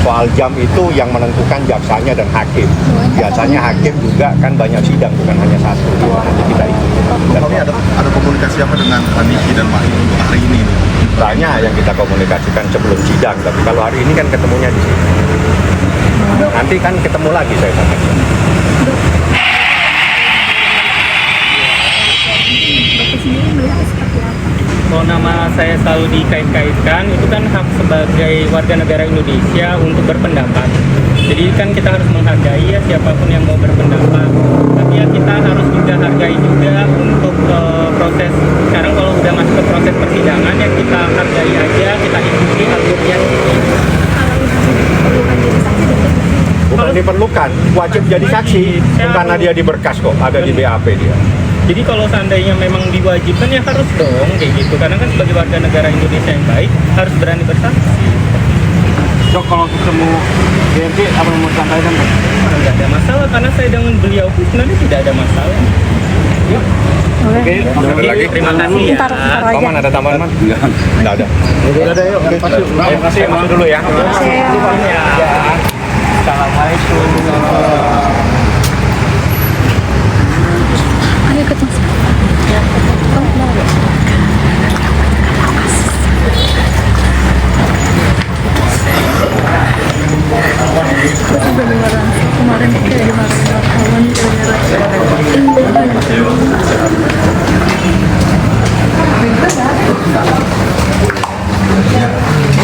soal jam itu yang menentukan jaksanya dan hakim. Biasanya hakim juga kan banyak sidang, bukan hanya satu. Nanti kita ikuti. Dan Tapi ada komunikasi apa dengan Niki dan Pak untuk hari ini? banyak yang kita komunikasikan sebelum sidang, tapi kalau hari ini kan ketemunya di sini. Nanti kan ketemu lagi saya sampaikan. Kalau nama saya selalu dikait-kaitkan, itu kan hak sebagai warga negara Indonesia untuk berpendapat. Jadi kan kita harus menghargai ya siapapun yang mau berpendapat. Tapi ya kita harus juga hargai juga untuk proses. Sekarang kalau udah masuk ke proses persidangan ya kita hargai aja, kita ikuti alurnya. Bukan diperlukan, wajib jadi saksi, karena dia di berkas kok, ada di BAP dia. Jadi kalau seandainya memang diwajibkan ya harus dong kayak gitu. Karena kan sebagai warga negara Indonesia yang baik harus berani bersaksi. Dok, kalau ketemu DRT apa yang mau disampaikan, Dok? Tidak ada masalah karena saya dengan beliau pun sebenarnya tidak ada masalah. Yuk. Oke, Ada lagi? Terima kasih ya. Paman ada tambahan, Man? Nggak ada. Udah ada yuk. Terima kasih, masuk dulu ya. Assalamualaikum. Ayo ketemu. Kemarin kayak dimarahin wartawan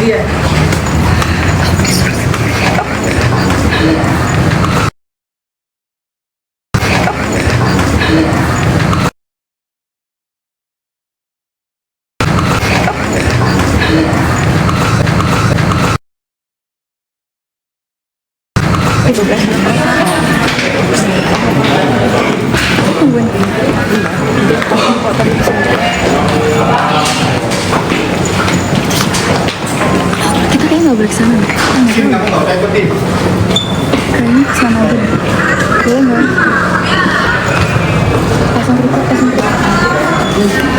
Iya. kita kayaknya nggak boleh kesana deh. Kayaknya kesana aja deh. Boleh nggak? Pasang kerupuk.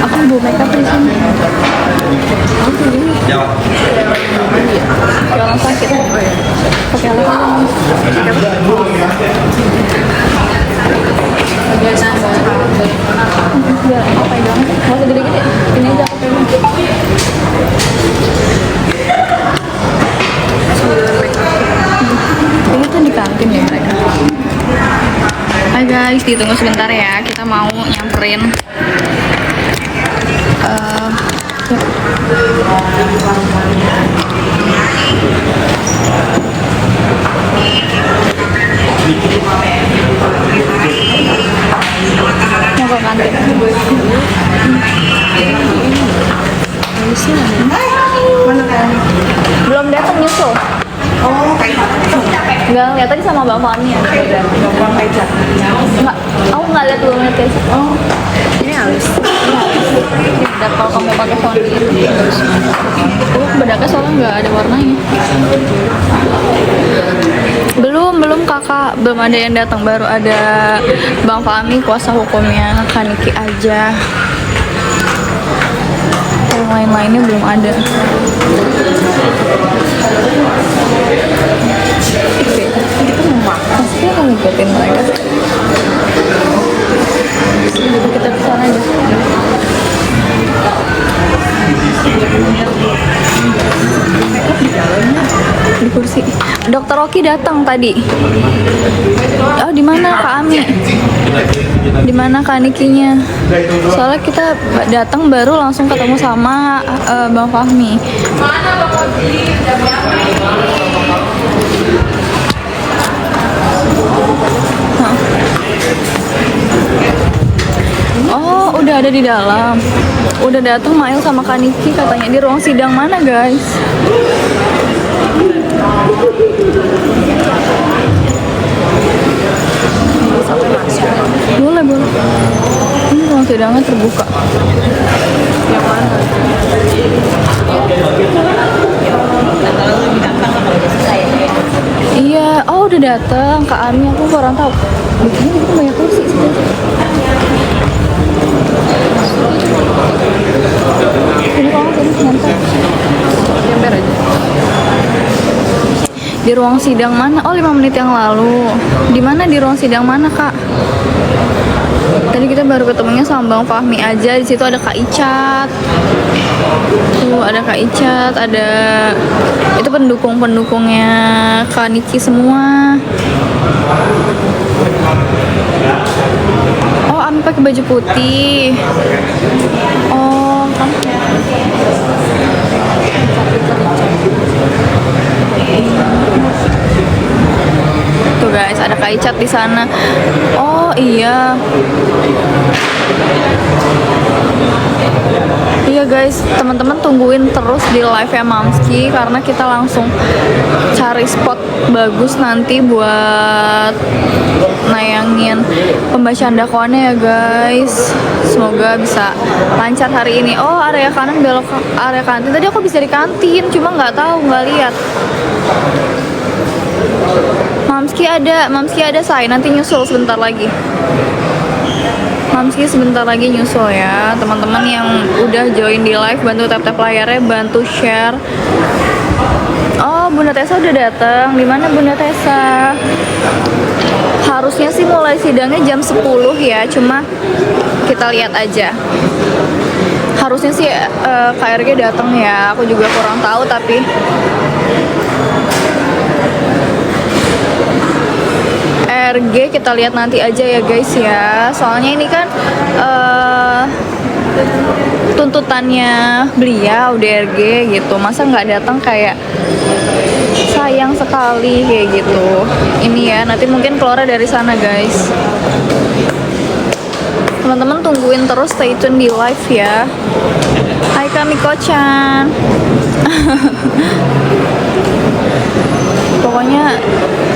Aku bawa makeup di sini. Aku ini. Kayak orang sakit. Pakai alat. Biar apa pegang? Nggak usah gede-gede. Ini aja aku pegang. Ini tuh di kantin ya mereka. Hai guys, ditunggu sebentar ya. Kita mau nyamperin mau ke kantin. Belum datang nyusul. Oh, kayak Enggak ngeliat tadi sama Bang Fahmi ya. Bang Eja. Enggak, aku nggak lihat belum lihat guys. Oh, ini halus. Bedak kalau kamu pakai font itu. Bedaknya soalnya nggak ada warnanya. Belum kakak, belum ada yang datang, baru ada Bang Fahmi kuasa hukumnya Kaniki aja. Yang lain-lainnya belum ada. Kita mau makan, pasti akan ngikutin mereka. Jadi kita kesana aja. Di kursi. Dokter Oki datang tadi. Oh, di mana Kak Ami? Di mana Kak Nikinya? Soalnya kita datang baru langsung ketemu sama Bang Fahmi. Oh, udah ada di dalam. Udah datang Mail sama Kaniki katanya di ruang sidang mana, guys? Boleh. Ini ruang sidangnya terbuka. Yang mana? Iya, oh udah datang Kak Ami, aku kurang tahu. Begini itu banyak kursi sih. Ini kalau sini nyantai. Ember aja. Di ruang sidang mana? Oh, 5 menit yang lalu. Di mana, di ruang sidang mana, Kak? Tadi kita baru ketemunya sama Bang Fahmi aja. Di situ ada Kak Icat. Tuh, ada Kak Icat, ada itu pendukung-pendukungnya Kak Niki semua. Oh, Ami pakai baju putih. Oh, kan. Tuh guys, ada Kak Icat di sana. Oh iya. Iya guys, teman-teman tungguin terus di live-nya Mamski karena kita langsung cari spot bagus nanti buat nayangin pembacaan dakwaannya ya guys. Semoga bisa lancar hari ini. Oh, area kanan belok ke area kantin. Tadi aku bisa di kantin, cuma nggak tahu, nggak lihat. Mamski ada say, nanti nyusul sebentar lagi. Mamski sebentar lagi nyusul ya. Teman-teman yang udah join di live, bantu tap-tap layarnya, bantu share. Oh, Bunda Tessa udah datang. Di mana Bunda Tessa? Harusnya sih mulai sidangnya jam 10 ya, cuma kita lihat aja. Harusnya sih KRG datang ya. Aku juga kurang tahu tapi RG kita lihat nanti aja ya guys ya. Soalnya ini kan tuntutannya beliau DRG gitu. Masa nggak datang, kayak sayang sekali kayak gitu. Ini ya, nanti mungkin keluar dari sana guys. Teman-teman tungguin terus, stay tune di live ya. Hai kami Kocan. Pokoknya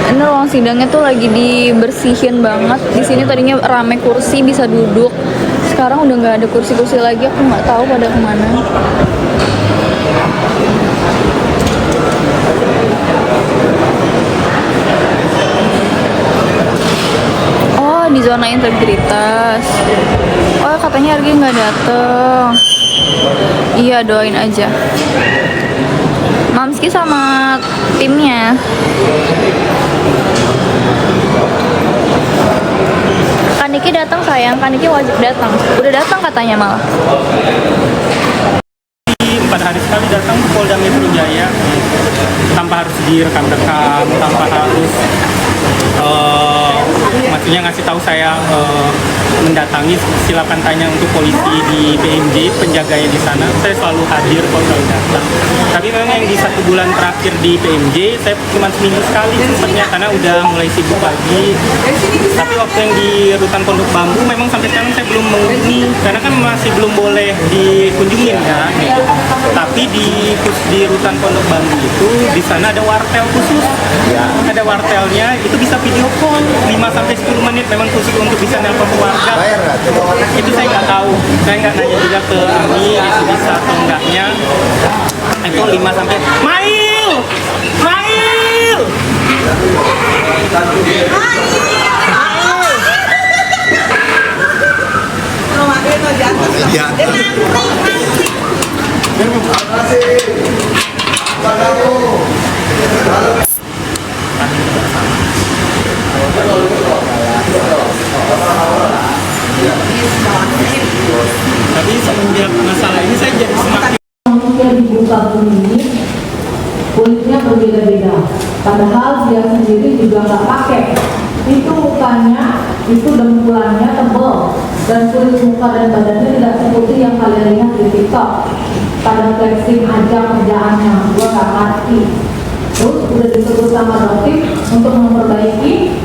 ini ruang sidangnya tuh lagi dibersihin banget. Di sini tadinya rame kursi bisa duduk, sekarang udah nggak ada kursi-kursi lagi. Aku nggak tahu pada kemana. Oh, di zona integritas. Oh, katanya Argi nggak dateng. Iya, doain aja. Mamski sama timnya. Kaniki datang sayang, Kaniki wajib datang. Udah datang katanya malah. 4 hari sekali datang ke Polda Metro Jaya tanpa harus direkam-rekam, tanpa harus maksudnya ngasih tahu saya mendatangi, silakan tanya untuk polisi di PMJ, penjaganya di sana. Saya selalu hadir kalau selalu datang. Tapi memang yang di 1 bulan terakhir di PMJ saya cuma seminggu sekali sempatnya karena udah mulai sibuk lagi. Tapi waktu yang di Rutan Pondok Bambu memang sampai sekarang saya belum mengunjungi karena kan masih belum boleh dikunjungin kan. Tapi di Rutan Pondok Bambu itu di sana ada wartel khusus. Ada wartelnya, itu bisa video call 5-10 menit, memang khusus untuk bisa nelpon keluarga. Itu saya nggak tahu, saya nggak nanya juga ke Ami itu bisa atau enggaknya. Itu 5 sampai Mail. Tapi semenjak masalah ini saya jadi semakin yang dibuka ini kulitnya berbeda-beda, padahal dia sendiri juga nggak pakai. Itu mukanya, itu dengkulannya tebal dan kulit muka dan badannya tidak seperti yang kalian lihat di TikTok. Pada flexing aja kerjaannya, gua nggak ngerti. Terus udah disebut sama dokter untuk memperbaiki,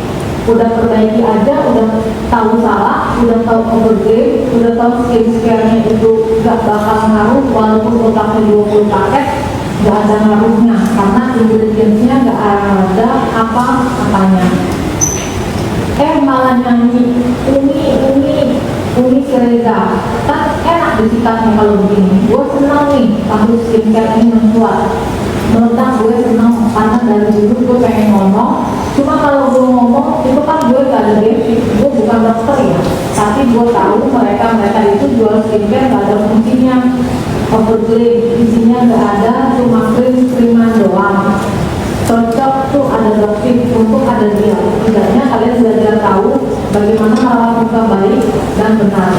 udah perbaiki aja, udah tahu salah, udah tahu overgrade, udah tahu skincare-nya itu gak bakal ngaruh walaupun otaknya 20 paket, gak ada ngaruhnya karena ingredients-nya gak ada apa-apanya. Malah nyanyi Umi Sireza, kan enak disitatnya kalau begini. Gue senang nih kamu skincare ini mencuat. Menurut gue senang karena dari dulu gue pengen ngomong. Cuma kalau gue ngomong itu kan gue gak ada basic, gue bukan dokter ya. Tapi gue tahu mereka itu jual skincare gak ada fungsinya. Overgrade isinya gak ada, cuma krim-kriman doang. Cocok tuh bagaimana merawat muka baik dan benar.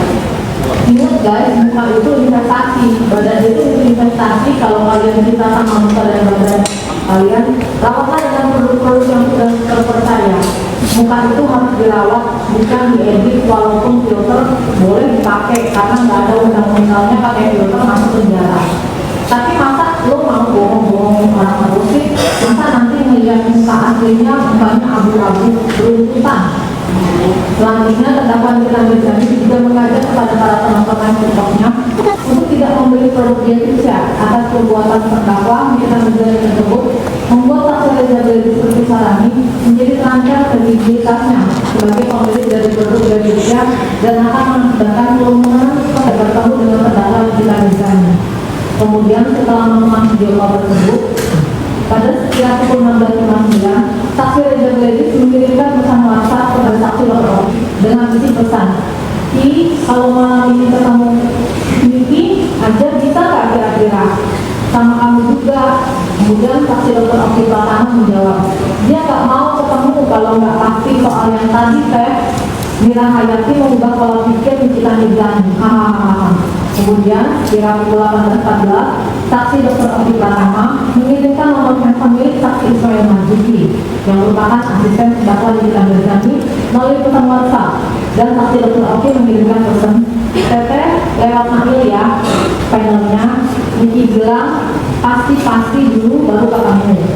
Ingat guys, muka itu investasi, badan itu investasi. Kalau kalian cinta sama muka dan badan kalian, rawatlah dengan produk-produk yang sudah terpercaya. Muka itu harus dirawat, bukan diedit. Walaupun filter boleh dipakai karena nggak ada undang-undangnya pakai filter masuk penjara. Tapi masa lo mau bohong-bohong orang terus sih? Masa nanti ngeliat muka aslinya mukanya abu-abu beruntutan? Selanjutnya terdakwa kita berjanji juga mengajak kepada para teman-teman TikToknya untuk tidak membeli produk dietisia. Atas perbuatan terdakwa kita berjanji tersebut membuat saksi Reza Bledi seperti Sarani menjadi terancam kredibilitasnya sebagai pemilik dari produk dietisia dan akan mengakibatkan kerumunan pada bertemu dengan terdakwa yang kita berjanji. Kemudian setelah mengenal video call tersebut, pada sekitar pukul 16.59, saksi Reza Bledi mengirimkan pesan WhatsApp kepada saksi Dr. Oki dengan isi pesan, kalau malam ini ketemu Niki aja bisa nggak kira-kira? Sama kamu juga. Kemudian saksi Dr. Oki Pratama menjawab, dia nggak mau ketemu kalau nggak pasti soal yang tadi teh Mira Hayati mengubah pola pikir Nikita Mirzani. Hahaha. Kemudian kira pukul 18.14, saksi Dr. Oki Pratama mengirimkan nomor handphone milik saksi Ismail Marzuki yang merupakan asisten terdakwa Nikita Mirzani melalui pesan WhatsApp, dan saksi Dr. Oki mengirimkan pesan, Teteh lewat mail ya panelnya. Niki bilang pasti dulu baru ketemu.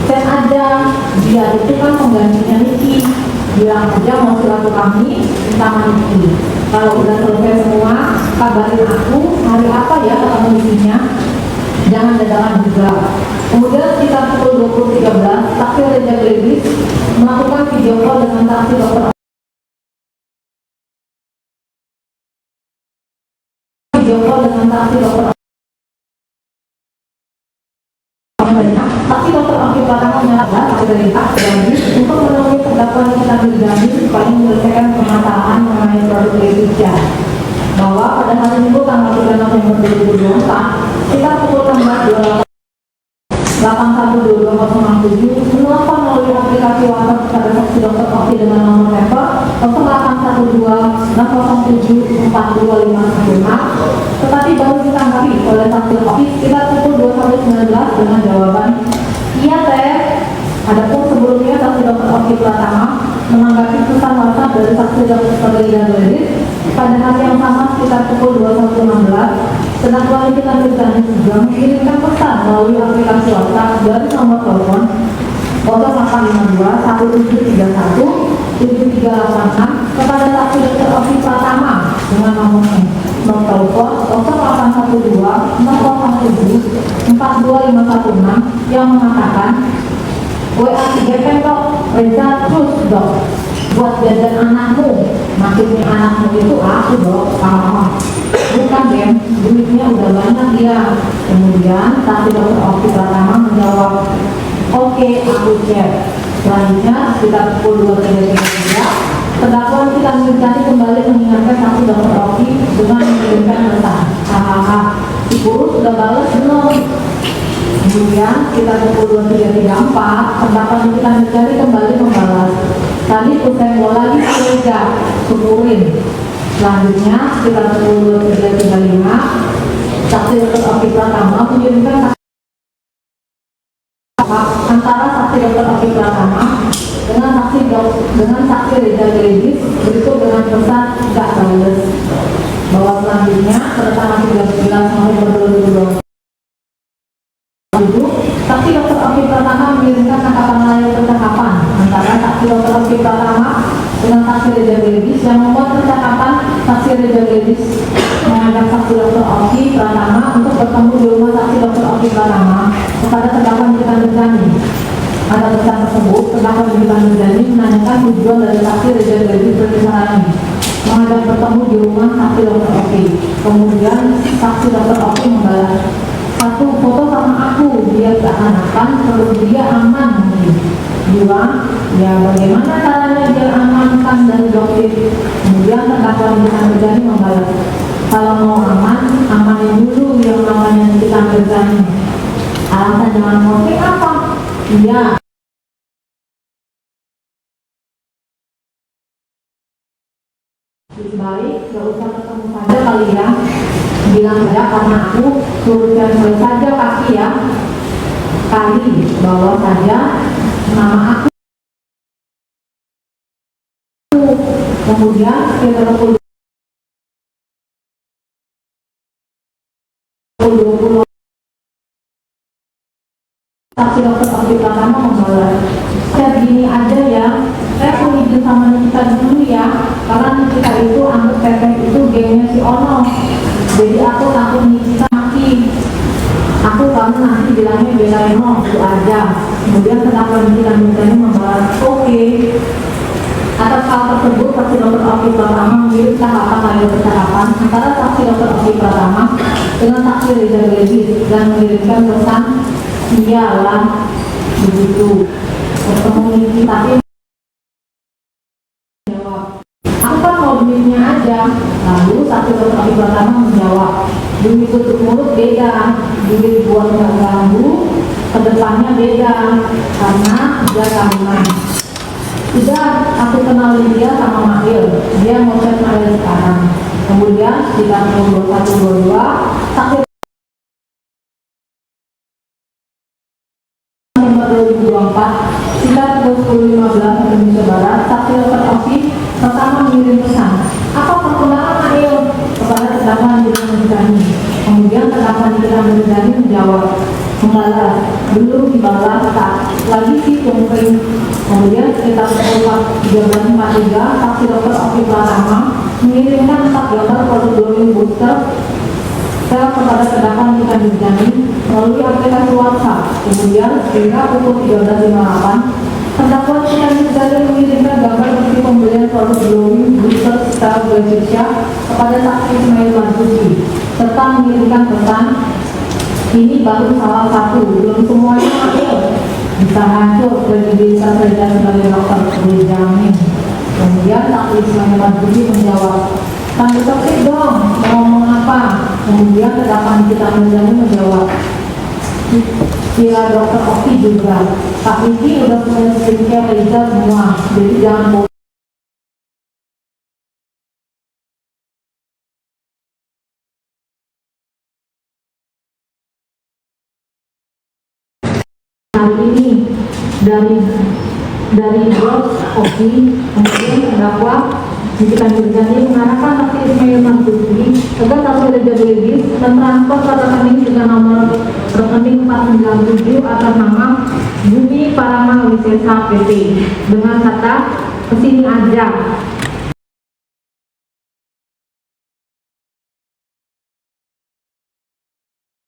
Set aja, dia itu kan penggantinya Niki. Bilang aja mau silaturahmi sama Niki. Kalau udah selesai semua, kabarin aku hari apa ya ketemu Nikinya. Jangan dadakan juga. Kemudian sekitar pukul 20.13, saksi Reza Bledi melakukan video call dengan saksi Dr. Saksi Dr. Oki Pratama menyatakan saksi perintah berjanji untuk menemui terdakwa Nikita Mirzani supaya menyelesaikan permasalahan mengenai produk dietisia. Bahwa pada hari Minggu tanggal 3 November 2024, sekitar pukul 16.28 812207 menelpon melalui aplikasi WhatsApp kepada saksi Dr. Oki dengan nomor telepon 0812 607 42516, tetapi baru ditanggapi oleh saksi Oki sekitar pukul 21.19 dengan jawaban, iya teh. Adapun sebelumnya saksi Dr. Oki Pratama menanggapi pesan WhatsApp dari saksi Dr. Reza Bledi pada hari yang sama sekitar pukul 21.16. Terdakwa Nikita Mirzani juga mengirimkan pesan melalui aplikasi WhatsApp dari nomor telepon 0852 1731 7386 kepada saksi Dr. Oki Pratama dengan nomor telepon 0812 007 42516 yang mengatakan, WA 3 kok Reza terus dok buat jajan anakmu. Maksudnya anakmu itu aku dok. Bukan Dem, duitnya udah banyak dia. Kemudian saksi Dr. Oki Pratama menjawab, oke, aku cek. Selanjutnya sekitar pukul 23.33, terdakwa Nikita Mirzani kembali mengingatkan saksi Dr. Oki dengan mengirimkan pesan, hahaha, si guru sudah balas belum? Kemudian sekitar pukul 23.34, terdakwa Nikita Mirzani kembali membalas, tadi usai bola lagi Reza, syukurin. Selanjutnya sekitar pukul 23.35, saksi Dr. Oki Pratama mengirimkan antara saksi Dr. Oki Pratama dengan saksi Reza Bledi berikut dengan pesan gak bales, bahwa selanjutnya pada tanggal 13 November 2020 saksi Dr. Oki Pratama mengirimkan tangkapan layar percakapan antara saksi Dr. Oki Pratama dengan saksi Reza Bledi yang membuat percakapan saksi Reza Bledi mengajak saksi Dr. Oki Pratama untuk bertemu di rumah saksi Dr. Oki Pratama kepada terdakwa Nikita Mirzani. Pada pesan tersebut, terdakwa Nikita Mirzani menanyakan tujuan dari saksi Reza Bledi seperti Sarani mengajak bertemu di rumah saksi Dr. Oki. Kemudian saksi Dr. Oki membalas, satu foto sama aku, dia seakan-akan perlu dia aman nih. Dua, ya bagaimana caranya dia amankan dari dokter. Kemudian terdakwa Nikita Mirzani membalas, kalau mau aman, amanin dulu yang namanya Nikita Mirzani. Alasan jangan ngopi apa? Iya. baik, gak usah ketemu saja kali ya. Bilang saja karena aku suruh cancel saja kaki ya. Kali bawa saja nama aku. Kemudian kita telepon 20 saksi dokter Oki Pratama membalas, saya gini aja ya, saya pun izin sama Nikita dulu ya, karena Nikita itu anggap teteh itu gengnya si Ono, jadi aku takut Nikita maki, aku kamu nanti bilangnya belain no, itu aja. Kemudian terdakwa Nikita ini membalas, oke. Atas hal tersebut, saksi dokter Oki Pratama mengirim tahapan layar percakapan antara saksi dokter Oki Pratama dengan saksi Reza Gledis dan mengirimkan pesan, iyalah begitu. Ketemu Niki tapi jawab, aku kan mau duitnya aja. Lalu saksi dokter Oki Pratama menjawab, duit tutup mulut beda, duit buat nggak ganggu, kedepannya beda karena udah tahunan. Sudah aku kenalin dia sama Mahil, dia mau chat Mahil sekarang. Kemudian di tahun 2122 saksi 2024 singkat 2015 Indonesia Barat, saksi dokter Oki pertama mengirim pesan, apa perkembangan Mahil kepada terdakwa Nikita Mirzani. Kemudian terdakwa Nikita Mirzani menjawab, membalas, belum dibalas tak lagi sih kumpul. Kemudian sekitar pukul 13.43 saksi dokter Oki Pratama mengirimkan 4 gambar produk glowing booster sel kepada terdakwa Nikita Mirzani melalui aplikasi WhatsApp. Kemudian hingga pukul 13.58 terdakwa Nikita Mirzani mengirimkan gambar bukti pembelian produk glowing booster sel Glezicia kepada saksi Ismail Marzuki serta mengirimkan pesan, ini baru salah satu, belum semuanya hancur. Bisa hancur kredibilitas saya sebagai dokter, dijamin. Kemudian saksi Ismail Marzuki menjawab, tanda tertib dong, mau ngomong apa? Kemudian terdakwa Nikita Mirzani menjawab, kira dokter Oki juga, Pak Niki udah punya skincare Reza semua, jadi jangan bohong. Hari ini dari Bros Oki, kemudian terdakwa Nikita Mirzani mengarahkan saksi Ismail Marzuki agar saksi Reza Gledis mentransfer ke rekening dengan nomor rekening 497 atas nama Bumi Parama Wisesa PT dengan kata kesini aja.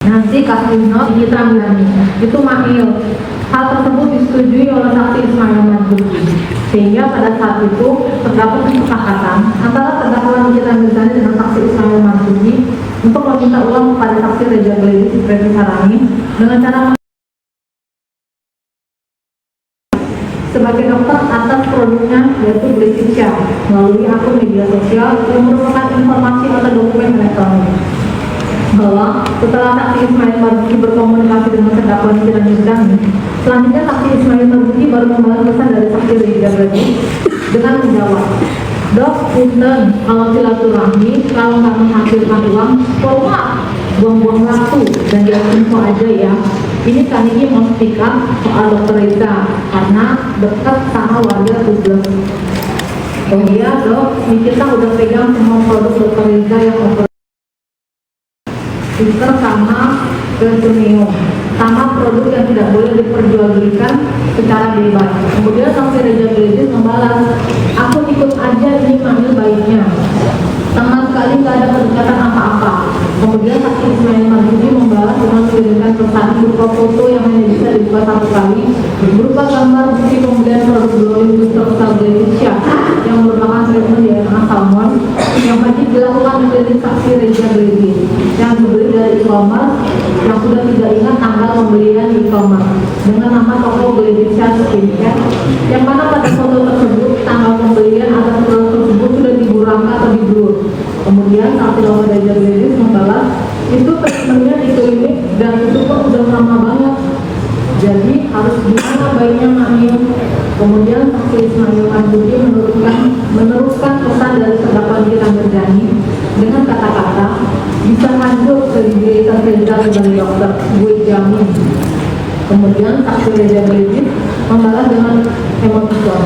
Nanti kasih not Nikita Mirzani itu Mahil. Hal tersebut disetujui oleh saksi Ismail Marzuki, sehingga pada saat itu terdapat kesepakatan antara terdakwa Nikita Mirzani dengan saksi Ismail Marzuki untuk meminta uang kepada saksi Reza Gledis Preti Sarani dengan cara sebagai dokter atas produknya yaitu Glezicia melalui akun media sosial yang merupakan informasi atau dokumen elektronik. Bahwa setelah saksi Ismail Marzuki berkomunikasi dengan terdakwa Nikita Mirzani, selanjutnya saksi Ismail Marzuki baru membalas pesan dari saksi Reza Gledis dengan menjawab, Dok, punten, kalau silaturahmi, kalau nggak menghasilkan uang, format, buang-buang waktu dan jangan info aja ya. Ini kan ini mau speak up soal dokter Reza karena dekat sama warga Tubles. Oh iya dok, ini kita udah pegang semua produk dokter Reza yang Twitter sama Gensumeo sama produk yang tidak boleh diperjualbelikan secara bebas. Kemudian saksi Reza Gledis membalas, aku ikut aja ini manggil baiknya, sama sekali nggak ada kedekatan apa-apa. Kemudian saksi Ismail Marzuki membalas dengan mengirimkan pesan berupa foto yang hanya bisa dibuka satu kali, berupa gambar bukti pembelian produk glowing booster sel Glezicia yang merupakan treatment DNA salmon yang wajib dilakukan menjadi saksi Reza Gledis yang dibeli dari e-commerce yang sudah tidak ingat tanggal pembelian e-commerce dengan nama toko Glezicia Skincare yang mana pada foto tersebut tanggal pembelian atas produk tersebut sudah diburangkan atau diblur. Kemudian saksi dokter Reza Gledis membalas, itu treatmentnya di klinik dan itu pun udah lama banget, jadi harus gimana baiknya Makmil. Kemudian saksi Ismail Marzuki meneruskan pesan dari terdakwa Nikita Mirzani Jamin dengan kata-kata bisa lanjut ke Reza sebagai dokter, gue jamin. Kemudian saksi Reza membalas dengan emotikon.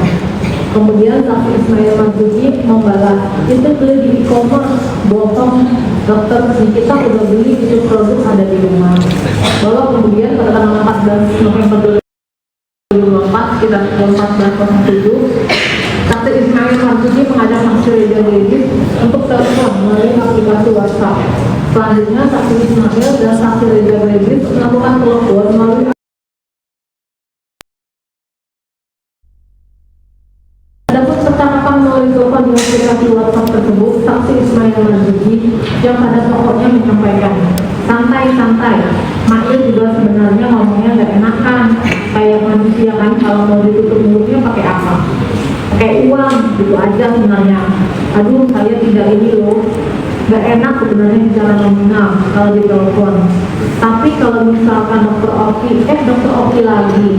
Kemudian saksi Ismail Marzuki membalas, itu beli di e-commerce, bohong, dokter di kita udah beli itu produk ada di rumah. Bahwa kemudian pada tanggal 14 November 2024 sekitar pukul 14.07 saksi Ismail Marzuki mengajak saksi Reza untuk telepon melalui aplikasi WhatsApp. Selanjutnya saksi Ismail dan saksi Reza melakukan telepon melalui telepon di aplikasi WhatsApp tersebut, saksi Ismail Marzuki yang pada pokoknya menyampaikan santai-santai. Mail juga sebenarnya ngomongnya nggak enakan, kayak manusia kan kalau mau ditutup mulutnya pakai apa? Pakai uang, gitu aja sebenarnya. Aduh, saya tidak ini loh, nggak enak sebenarnya bicara nominal kalau di telepon. Tapi kalau misalkan dokter Oki lagi,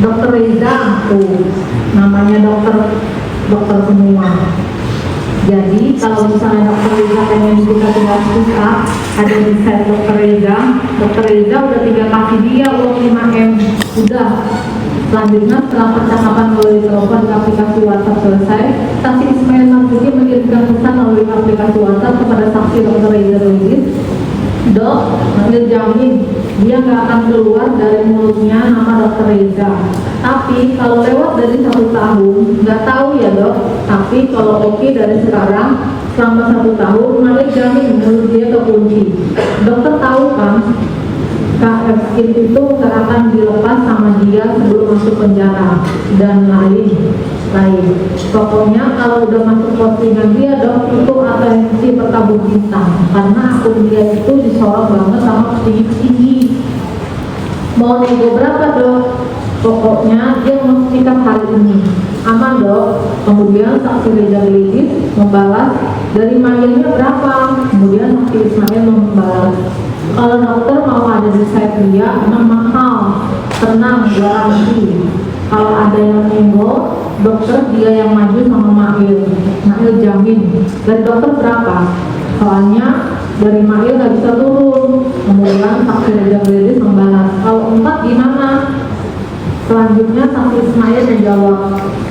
dokter Reza tuh namanya dokter semua. Jadi kalau misalnya dokter Reza pengen kita tinggal susah, ada di set dokter Reza udah tinggal kasih dia uang 5M, udah. Selanjutnya setelah percakapan melalui telepon di aplikasi WhatsApp selesai, saksi Ismail Marzuki mengirimkan pesan melalui aplikasi WhatsApp kepada saksi dokter Reza Dok, ambil jamin dia nggak akan keluar dari mulutnya nama dokter Reza. Tapi kalau lewat dari 1 tahun, nggak tahu ya dok. Tapi kalau oke dari sekarang selama 1 tahun, ambil jamin mulut dia kekunci. Dokter tahu kan, KF itu nggak akan dilepas sama dia sebelum masuk penjara dan lain. Pokoknya kalau udah masuk postingan dia dok, itu atensi bertabur bintang karena akun dia itu disorot banget sama petinggi. Mau nego berapa dok? Pokoknya dia mau sikap hari ini aman dok. Kemudian saksi Reza membalas dari mailnya berapa. Kemudian saksi Ismail membalas, kalau dokter mau ada di site dia emang mahal, tenang garansi. Kalau ada yang nego, dokter dia yang maju sama Mail jamin. Dari dokter berapa? Soalnya dari Mail nggak bisa turun. Kemudian saksi Reza membalas, kalau 4 gimana? Selanjutnya saksi Ismail menjawab,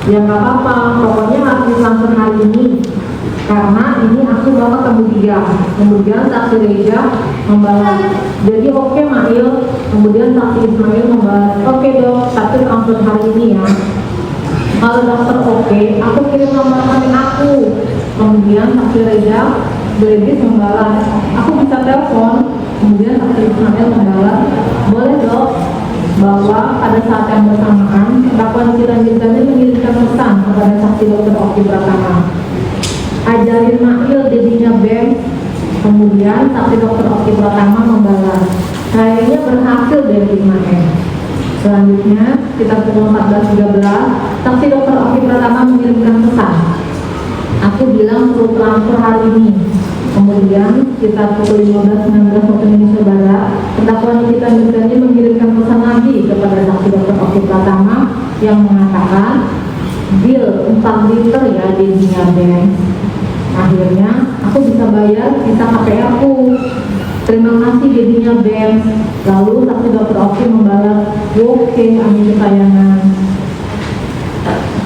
ya nggak apa-apa, pokoknya harus langsung hari ini karena ini aku bakal ketemu dia. Kemudian saksi Reza membalas, jadi oke Mail. Kemudian saksi Ismail membalas, oke dok, tapi langsung hari ini ya. Kalau dokter oke, aku kirim nomor rekening aku. Kemudian saksi Reza membalas, aku bisa telepon. Kemudian saksi Ismail membalas, boleh dok, bahwa pada saat yang bersamaan terdakwa Nikita mengirimkan pesan kepada saksi dokter Oki Pratama, ajarin Mail jadinya BEM. Kemudian saksi dokter Oki Pratama membalas, kayaknya berhasil deh 5M. Selanjutnya kita pukul 14.13 saksi dokter Oki Pratama mengirimkan pesan, aku bilang perlu transfer hari ini. Kemudian kita pukul 15.19 waktu Indonesia Barat, terdakwa Nikita Mirzani mengirimkan pesan lagi kepada saksi dokter Oki Pratama yang mengatakan, deal 4 liter ya jadinya Ben. Akhirnya aku bisa bayar sisa KPR aku. Terima kasih jadinya Ben. Lalu saksi dokter Oki membalas, oke amin kesayangan.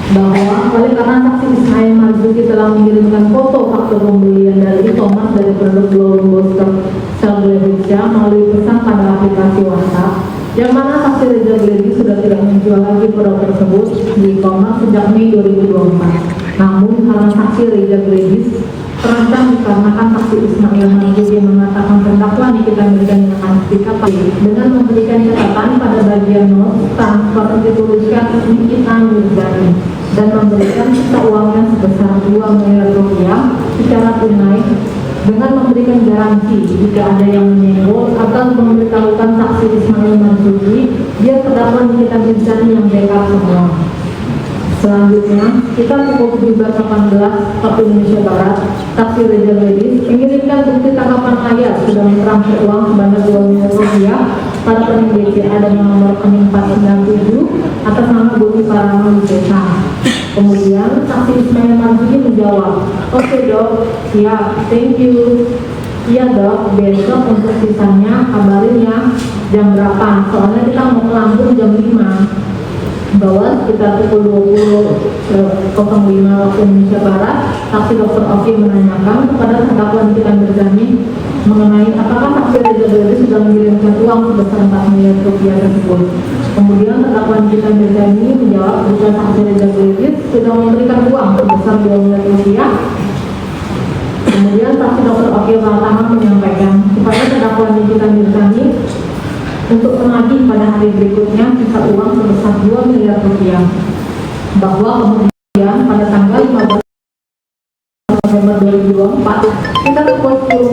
Bahwa oleh karena saksi Ismail Marzuki telah mengirimkan foto faktur pembelian dari e-commerce dari produk Glowing Booster Cell Glevicia melalui pesan pada aplikasi WhatsApp, yang mana saksi Reza sudah tidak menjual lagi produk tersebut di e-commerce sejak Mei 2024. Namun karena saksi Reza terancam dikarenakan saksi Ismail Marzuki mengatakan terdakwa Nikita Mirzani akan sikap dengan memberikan catatan pada bagian not transfer dituliskan Nikita Mirzani dan memberikan sisa uangnya sebesar 2 miliar rupiah secara tunai dengan memberikan garansi jika ada yang menyenggol atau memberitahukan saksi Ismail Marzuki dia terdakwa Nikita Mirzani yang backup semua. Selanjutnya, kita pukul 17.18 waktu Indonesia Barat, saksi Reza mengirimkan bukti tangkapan ayat sudah mentransfer uang sebanyak 2 miliar rupiah pada rekening BCA dengan nomor rekening 497 atas nama Budi Parano Wisesa. Kemudian Kemudian saksi Ismail Marzuki menjawab, oke dok, siap, thank you. Iya dok, besok untuk sisanya kabarin ya jam berapa, soalnya kita mau ke Lampung jam 5. Bahwa sekitar pukul 20.05 waktu Indonesia Barat, saksi Dr. Oki menanyakan kepada terdakwa Nikita Mirzani mengenai apakah saksi Reza Gledis sudah mengirimkan uang sebesar 4 miliar rupiah tersebut. Kemudian terdakwa Nikita Mirzani menjawab jika saksi Reza Gledis sudah memberikan uang sebesar 2 miliar rupiah. Kemudian saksi Dr. Oki Pratama menyampaikan supaya terdakwa Nikita Mirzani untuk menagih pada hari berikutnya sisa uang sebesar 2 miliar rupiah. Bahwa kemudian pada tanggal 15 November 2024 kita pukul 10